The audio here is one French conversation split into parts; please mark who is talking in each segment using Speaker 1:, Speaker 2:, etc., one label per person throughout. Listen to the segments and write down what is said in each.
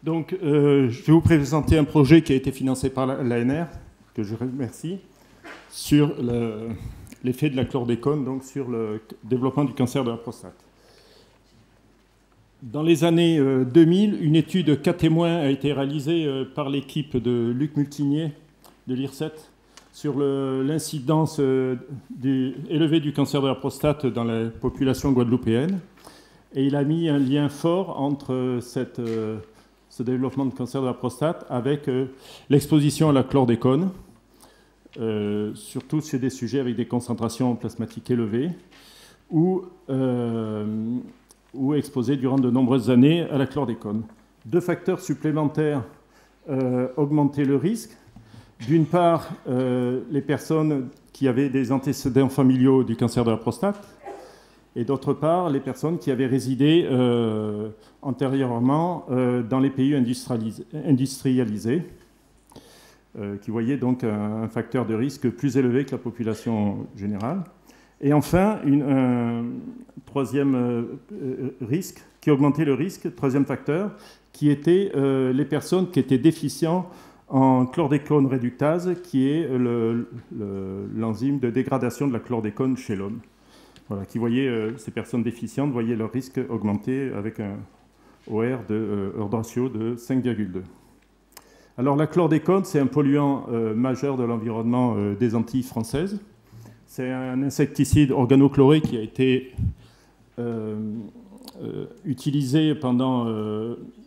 Speaker 1: Donc, je vais vous présenter un projet qui a été financé par l'ANR, que je remercie, sur l'effet de la chlordécone donc sur le développement du cancer de la prostate. Dans les années 2000, une étude cas témoin a été réalisée par l'équipe de Luc Multinier de l'IRSET sur l'incidence élevée du cancer de la prostate dans la population guadeloupéenne. Et il a mis un lien fort entre ce développement de cancer de la prostate avec l'exposition à la chlordécone, surtout chez des sujets avec des concentrations plasmatiques élevées, ou exposés durant de nombreuses années à la chlordécone. Deux facteurs supplémentaires augmentaient le risque. D'une part, les personnes qui avaient des antécédents familiaux du cancer de la prostate, et d'autre part, les personnes qui avaient résidé antérieurement dans les pays industrialisés, qui voyaient donc un facteur de risque plus élevé que la population générale. Et enfin, un troisième risque, qui augmentait le risque, troisième facteur, qui était les personnes qui étaient déficientes en chlordécone réductase, qui est l'enzyme de dégradation de la chlordécone chez l'homme. Voilà, qui voyaient, ces personnes déficientes voyaient leur risque augmenter avec un OR ordre ratio de 5,2. Alors la chlordécone, c'est un polluant majeur de l'environnement des Antilles françaises. C'est un insecticide organochloré qui a été utilisé pendant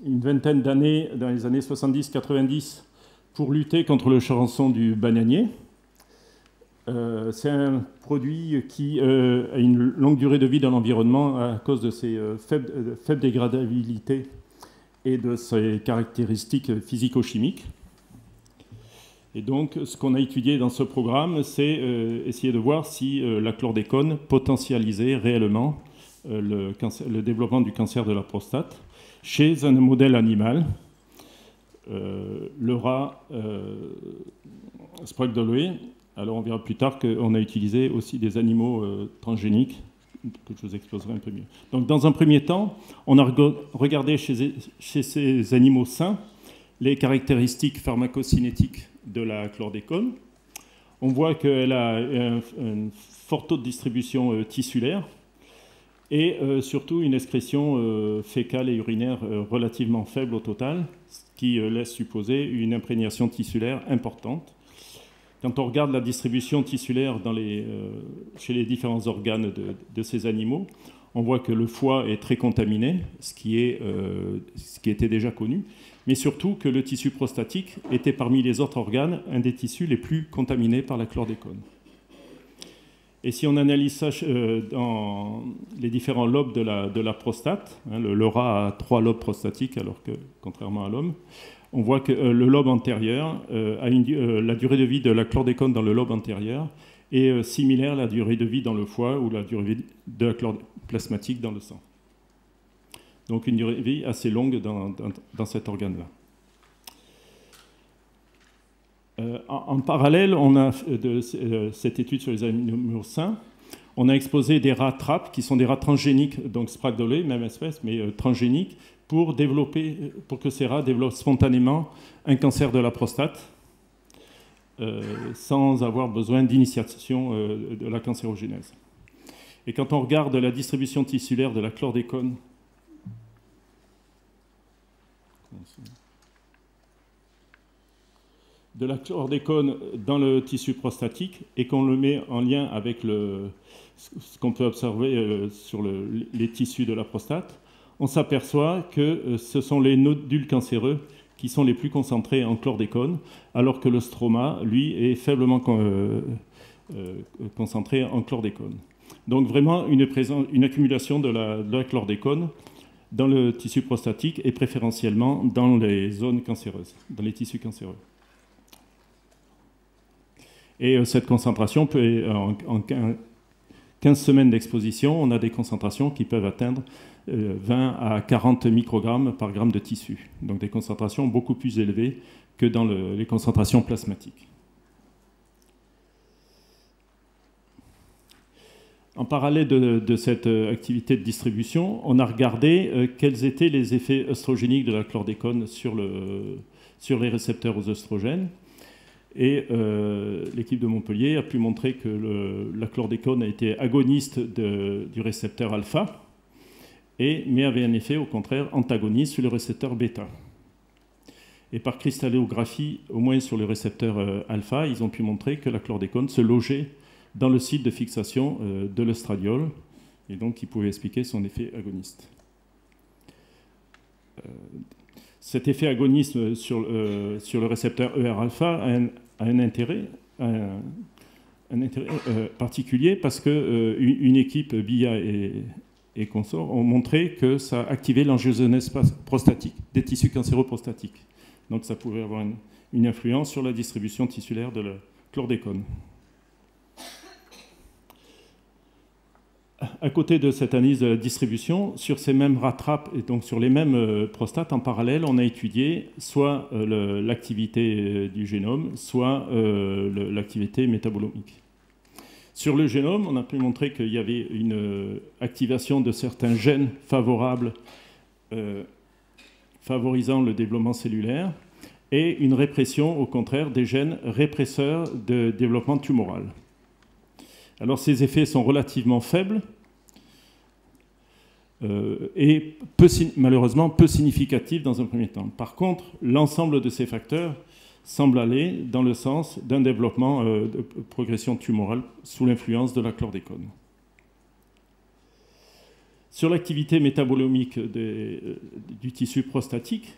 Speaker 1: une vingtaine d'années, dans les années 70-90, pour lutter contre le charançon du bananier. C'est un produit qui a une longue durée de vie dans l'environnement à cause de ses faibles dégradabilité et de ses caractéristiques physico-chimiques. Et donc, ce qu'on a étudié dans ce programme, c'est essayer de voir si la chlordécone potentialisait réellement le développement du cancer de la prostate chez un modèle animal, le rat Sprague-Dalloway. Alors, on verra plus tard qu'on a utilisé aussi des animaux transgéniques, que je vous exposerai un peu mieux. Donc, dans un premier temps, on a regardé chez ces animaux sains les caractéristiques pharmacocinétiques de la chlordécone. On voit qu'elle a un fort taux de distribution tissulaire et surtout une excrétion fécale et urinaire relativement faible au total, ce qui laisse supposer une imprégnation tissulaire importante. Quand on regarde la distribution tissulaire chez les différents organes de ces animaux, on voit que le foie est très contaminé, ce qui était déjà connu, mais surtout que le tissu prostatique était parmi les autres organes un des tissus les plus contaminés par la chlordécone. Et si on analyse ça dans les différents lobes de la prostate, hein, le rat a 3 lobes prostatiques, alors que, contrairement à l'homme, on voit que le lobe antérieur la durée de vie de la chlordécone dans le lobe antérieur est similaire à la durée de vie dans le foie ou la durée de la plasmatique dans le sang. Donc une durée de vie assez longue dans cet organe-là. En parallèle, on a de cette étude sur les animaux sains, on a exposé des rats trappes qui sont des rats transgéniques, donc Sprague-Dalloway, même espèce, mais transgéniques, pour que ces rats développent spontanément un cancer de la prostate sans avoir besoin d'initiation de la cancérogénèse. Et quand on regarde la distribution tissulaire de la chlordécone, dans le tissu prostatique et qu'on le met en lien avec ce qu'on peut observer sur les tissus de la prostate, on s'aperçoit que ce sont les nodules cancéreux qui sont les plus concentrés en chlordécone, alors que le stroma, lui, est faiblement concentré en chlordécone. Donc vraiment une accumulation de la chlordécone dans le tissu prostatique et préférentiellement dans les zones cancéreuses, dans les tissus cancéreux. Et cette concentration en 15 semaines d'exposition, on a des concentrations qui peuvent atteindre 20 à 40 microgrammes par gramme de tissu. Donc des concentrations beaucoup plus élevées que dans les concentrations plasmatiques. En parallèle de cette activité de distribution, on a regardé quels étaient les effets œstrogéniques de la chlordécone sur les récepteurs aux œstrogènes. Et l'équipe de Montpellier a pu montrer que la chlordécone a été agoniste du récepteur alpha, mais avait un effet, au contraire, antagoniste sur le récepteur bêta. Et par cristallographie, au moins sur le récepteur alpha, ils ont pu montrer que la chlordécone se logeait dans le site de fixation de l'estradiol, et donc qui pouvait expliquer son effet agoniste. Cet effet agoniste sur le récepteur ER-alpha a un intérêt particulier parce qu'une équipe BIA et consorts ont montré que ça activait l'angiogenèse prostatique, des tissus cancéreux prostatiques. Donc ça pouvait avoir une influence sur la distribution tissulaire de la chlordécone. À côté de cette analyse de la distribution, sur ces mêmes rattrapes et donc sur les mêmes prostates, en parallèle, on a étudié soit l'activité du génome, soit l'activité métabolomique. Sur le génome, on a pu montrer qu'il y avait une activation de certains gènes favorables, favorisant le développement cellulaire, et une répression, au contraire, des gènes répresseurs de développement tumoral. Alors ces effets sont relativement faibles et malheureusement peu significatifs dans un premier temps. Par contre, l'ensemble de ces facteurs semble aller dans le sens d'un développement de progression tumorale sous l'influence de la chlordécone. Sur l'activité métabolomique du tissu prostatique,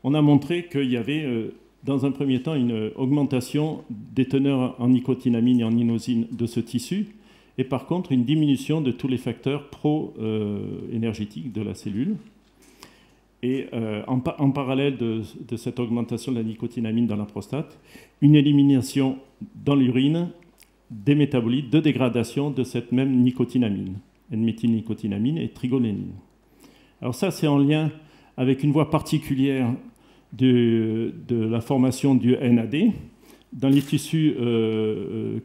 Speaker 1: on a montré qu'il y avait dans un premier temps une augmentation des teneurs en nicotinamine et en inosine de ce tissu, et par contre une diminution de tous les facteurs pro-énergétiques de la cellule. Et en parallèle de cette augmentation de la nicotinamine dans la prostate, une élimination dans l'urine des métabolites de dégradation de cette même nicotinamine, N-méthylnicotinamine et trigonéline. Alors ça, c'est en lien avec une voie particulière de la formation du NAD. Dans les tissus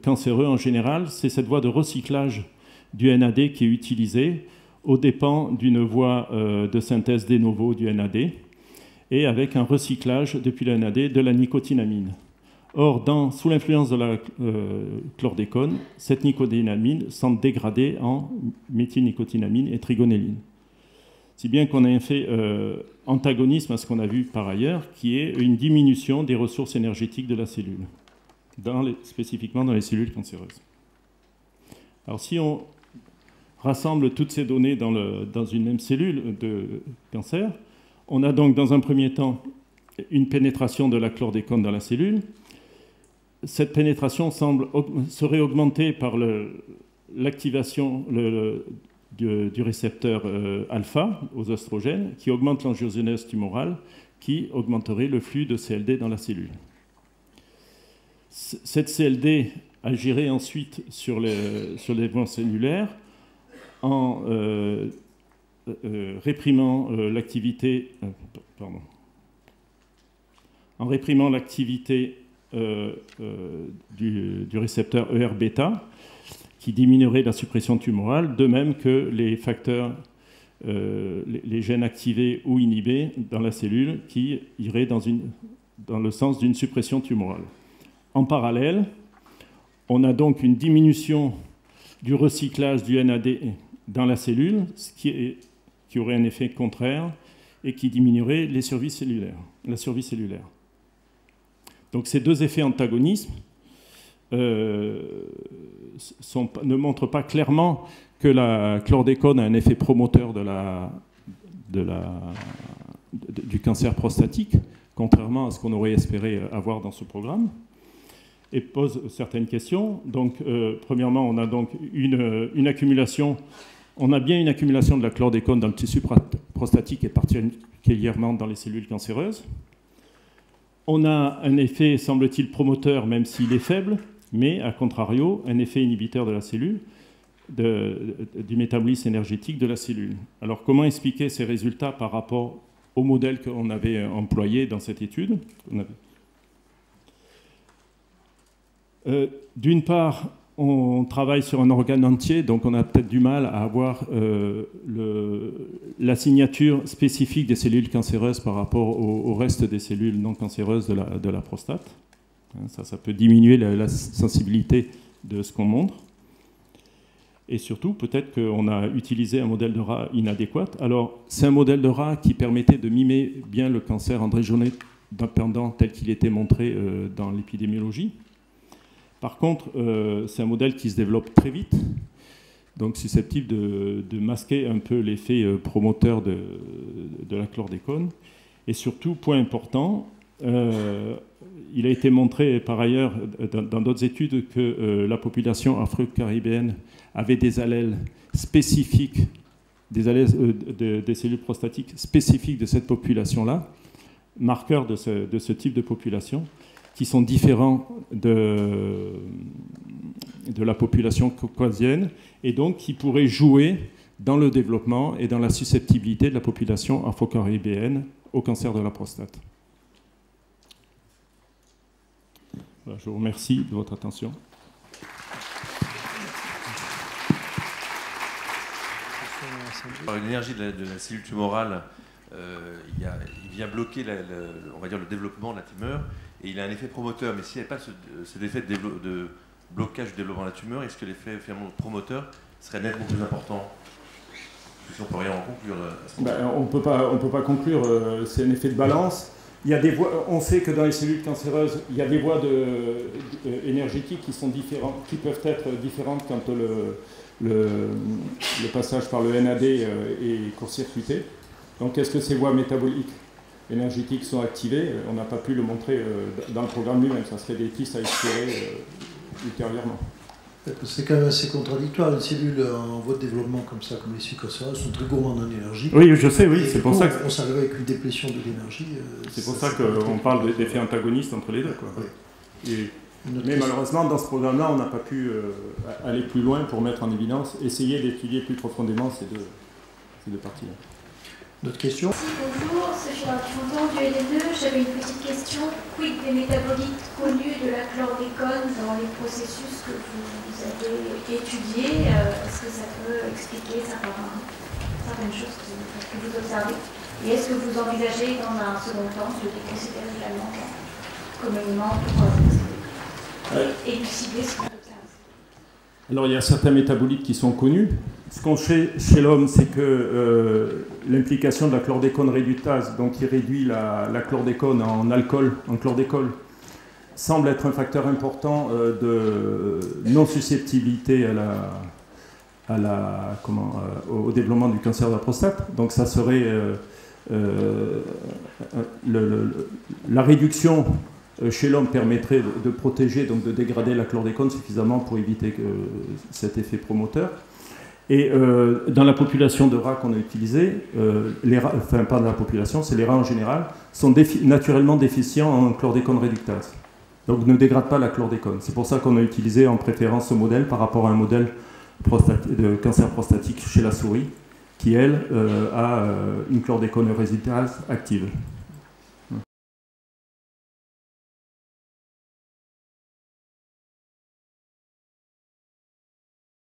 Speaker 1: cancéreux en général, c'est cette voie de recyclage du NAD qui est utilisée aux dépens d'une voie de synthèse de novo du NAD et avec un recyclage depuis le NAD de la nicotinamine. Or, sous l'influence de la chlordécone, cette nicotinamine semble dégradée en méthylnicotinamine et trigonéline. Si bien qu'on a un effet antagonisme à ce qu'on a vu par ailleurs, qui est une diminution des ressources énergétiques de la cellule, spécifiquement dans les cellules cancéreuses. Alors si on rassemble toutes ces données dans une même cellule de cancer, on a donc dans un premier temps une pénétration de la chlordécone dans la cellule. Cette pénétration serait augmentée par l'activation du récepteur alpha aux oestrogènes, qui augmente l'angiogenèse tumorale, qui augmenterait le flux de CLD dans la cellule. Cette CLD agirait ensuite sur les développements cellulaires en réprimant l'activité du récepteur ER-bêta, qui diminuerait la suppression tumorale, de même que les facteurs, les gènes activés ou inhibés dans la cellule, qui iraient dans le sens d'une suppression tumorale. En parallèle, on a donc une diminution du recyclage du NAD dans la cellule, ce qui aurait un effet contraire et qui diminuerait la survie cellulaire. Donc ces deux effets antagonistes ne montrent pas clairement que la chlordécone a un effet promoteur du cancer prostatique, contrairement à ce qu'on aurait espéré avoir dans ce programme, et pose certaines questions. Donc, premièrement, on a donc une accumulation. On a bien une accumulation de la chlordécone dans le tissu prostatique et particulièrement dans les cellules cancéreuses. On a un effet, semble-t-il, promoteur, même s'il est faible, mais, à contrario, un effet inhibiteur de la cellule, du métabolisme énergétique de la cellule. Alors, comment expliquer ces résultats par rapport au modèle qu'on avait employé dans cette étude? D'une part, on travaille sur un organe entier, donc on a peut-être du mal à avoir la signature spécifique des cellules cancéreuses par rapport au reste des cellules non cancéreuses de la prostate. Ça peut diminuer la sensibilité de ce qu'on montre. Et surtout, peut-être qu'on a utilisé un modèle de rat inadéquat. Alors, c'est un modèle de rat qui permettait de mimer bien le cancer androgénique dépendant tel qu'il était montré dans l'épidémiologie. Par contre, c'est un modèle qui se développe très vite, donc susceptible de masquer un peu l'effet promoteur de la chlordécone. Et surtout, point important, il a été montré par ailleurs dans d'autres études que la population afro-caribéenne avait des allèles spécifiques, des cellules prostatiques spécifiques de cette population-là, marqueurs de ce type de population, qui sont différents de la population caucasienne, et donc qui pourraient jouer dans le développement et dans la susceptibilité de la population afro-caribéenne au cancer de la prostate. Voilà, je vous remercie de votre attention.
Speaker 2: L'énergie de la cellule tumorale, il vient bloquer on va dire le développement de la tumeur, et il a un effet promoteur. Mais s'il n'y a pas cet effet de blocage du développement de la tumeur, est-ce que l'effet finalement promoteur serait nettement plus important? Si on peut rien en conclure.
Speaker 1: On peut pas conclure. C'est un effet de balance. Il y a des voies, on sait que dans les cellules cancéreuses, il y a des voies énergétiques qui sont différentes, qui peuvent être différentes quand le passage par le NAD est court-circuité. Donc, est-ce que ces voies métaboliques énergétiques sont activées? On n'a pas pu le montrer dans le programme lui-même. Ça serait des pistes à explorer ultérieurement.
Speaker 3: C'est quand même assez contradictoire. Les cellules en voie de développement comme ça, comme les cellules cancéreuses, sont très gourmandes en énergie.
Speaker 1: Oui, je sais, oui. C'est pour ça que
Speaker 3: on s'arrive avec une déplétion de l'énergie.
Speaker 1: C'est pour ça qu'on parle d'effets antagonistes entre les deux, quoi. Oui. Mais malheureusement, dans ce programme-là, on n'a pas pu aller plus loin pour mettre en évidence, essayer d'étudier plus profondément ces deux parties-là.
Speaker 3: D'autres questions?
Speaker 4: Bonjour, Sophie Fontan du LNE. J'avais une petite question. Quid des métabolites connus de la chlordécone dans les processus que vous avez étudiés? Est-ce que ça peut expliquer certaines choses que vous observez? Et est-ce que vous envisagez dans un second temps de les considérer également communément pour élucider ce qu'on observe?
Speaker 1: Alors, il y a certains métabolites qui sont connus. Ce qu'on sait chez l'homme, c'est que l'implication de la chlordécone réductase, donc qui réduit la chlordécone en alcool, en chlordécone, semble être un facteur important de non-susceptibilité au développement du cancer de la prostate. Donc ça serait la réduction chez l'homme permettrait de protéger, donc de dégrader la chlordécone suffisamment pour éviter cet effet promoteur. Et dans la population de rats qu'on a utilisée, les rats, enfin pas dans la population, c'est les rats en général, sont naturellement déficients en chlordécone réductase. Donc ne dégradent pas la chlordécone. C'est pour ça qu'on a utilisé en préférence ce modèle par rapport à un modèle de cancer prostatique chez la souris, qui elle a une chlordécone réductase active.